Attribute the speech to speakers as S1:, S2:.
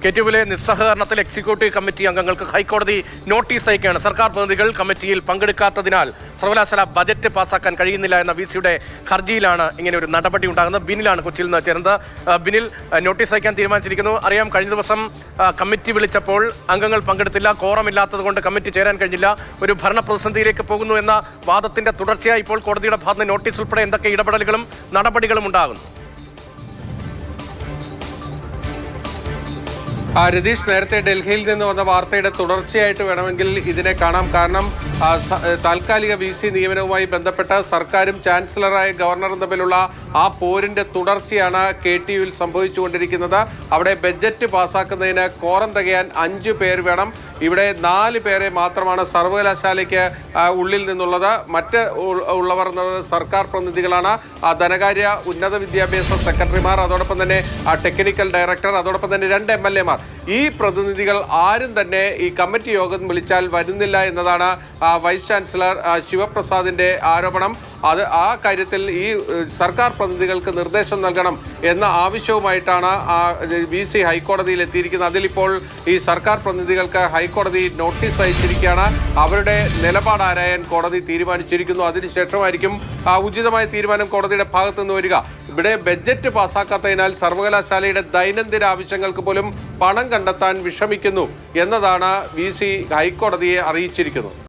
S1: കെറ്റുവിലെ നിസ്സഹകരണത്തിൽ executive committee അംഗങ്ങൾക്ക് ഹൈക്കോടതി notice അയക്കുകയാണ്. സർക്കാർ പ്രതിനിധികൾ കമ്മിറ്റിയിൽ പങ്കെടുക്കാത്തതിനാൽ സർവകലാശാല ബജറ്റ് പാസാക്കാൻ കഴിയുന്നില്ല എന്ന VC-യുടെ ഹർജിയിലാണ് ഇങ്ങനെ ഒരു നടപടി ഉണ്ടാകുന്നത്. ബിനിലാണ് കൊച്ചിയിൽ നിന്ന് ചേർന്നത്. ബിനിൽ, നോട്ടീസ് അയക്കാൻ തീരുമാനിച്ചിരിക്കുന്നു. അറിയാം, കഴിഞ്ഞ ദിവസം കമ്മിറ്റി വിളിച്ചപ്പോൾ അംഗങ്ങൾ പങ്കെടുത്തില്ല. കോറം ഇല്ലാത്തത് കൊണ്ട് കമ്മിറ്റി ചേരാൻ കഴിഞ്ഞില്ല. ഒരു ഭരണ പ്രതിസന്ധിയിലേക്ക് പോകുന്നു എന്ന വാദത്തിന്റെ തുടർച്ചയായി ഇപ്പോൾ കോടതിയുടെ ഭാഗത്ത് നോട്ടീസ് ഉൾപ്പെടെ എന്തൊക്കെ ഇടപെടലുകളും നടപടികളും ഉണ്ടാകുന്നു?
S2: രതീഷ്, നേരത്തെ ഡൽഹിയിൽ നിന്ന് വന്ന വാർത്തയുടെ തുടർച്ചയായിട്ട് വേണമെങ്കിൽ ഇതിനെ കാണാം. കാരണം താൽക്കാലിക VC നിയമനവുമായി ബന്ധപ്പെട്ട് സർക്കാരും ചാൻസലറായ ഗവർണറും തമ്മിലുള്ള ആ പോരിന്റെ തുടർച്ചയാണ് KTUവിൽ സംഭവിച്ചുകൊണ്ടിരിക്കുന്നത്. അവിടെ ബജറ്റ് പാസ്സാക്കുന്നതിന് കോറം തികയാൻ 5 പേർ വേണം. ഇവിടെ 4 പേരെ മാത്രമാണ് സർവകലാശാലയ്ക്ക് ഉള്ളിൽ നിന്നുള്ളത്. മറ്റ് ഉള്ളവർ സർക്കാർ പ്രതിനിധികളാണ്. ധനകാര്യ ഉന്നത വിദ്യാഭ്യാസ സെക്രട്ടറിമാർ, അതോടൊപ്പം തന്നെ ടെക്നിക്കൽ ഡയറക്ടർ, അതോടൊപ്പം തന്നെ 2 MLA-മാർ. ഈ പ്രതിനിധികൾ ആരും തന്നെ ഈ കമ്മിറ്റി യോഗം വിളിച്ചാൽ വരുന്നില്ല എന്നതാണ് വൈസ് ചാൻസലർ ശിവപ്രസാദിന്റെ ആരോപണം. ആ കാര്യത്തിൽ ഈ സർക്കാർ പ്രതിനിധികൾക്ക് നിർദ്ദേശം നൽകണം എന്ന ആവശ്യവുമായിട്ടാണ് VC ഹൈക്കോടതിയിൽ എത്തിയിരിക്കുന്നത്. അതിലിപ്പോൾ ഈ സർക്കാർ പ്രതിനിധികൾക്ക് ഹൈക്കോടതി നോട്ടീസ് അയച്ചിരിക്കുകയാണ്. അവരുടെ നിലപാട് ആരായാൻ കോടതി തീരുമാനിച്ചിരിക്കുന്നു. അതിനുശേഷമായിരിക്കും ഉചിതമായ തീരുമാനം കോടതിയുടെ ഭാഗത്തു നിന്ന് വരിക. ഇവിടെ ബജറ്റ് പാസ്സാക്കാത്തതിനാൽ സർവകലാശാലയുടെ ദൈനംദിന ആവശ്യങ്ങൾക്ക് പോലും പണം കണ്ടെത്താൻ വിഷമിക്കുന്നു എന്നതാണ് VC ഹൈക്കോടതിയെ അറിയിച്ചിരിക്കുന്നത്.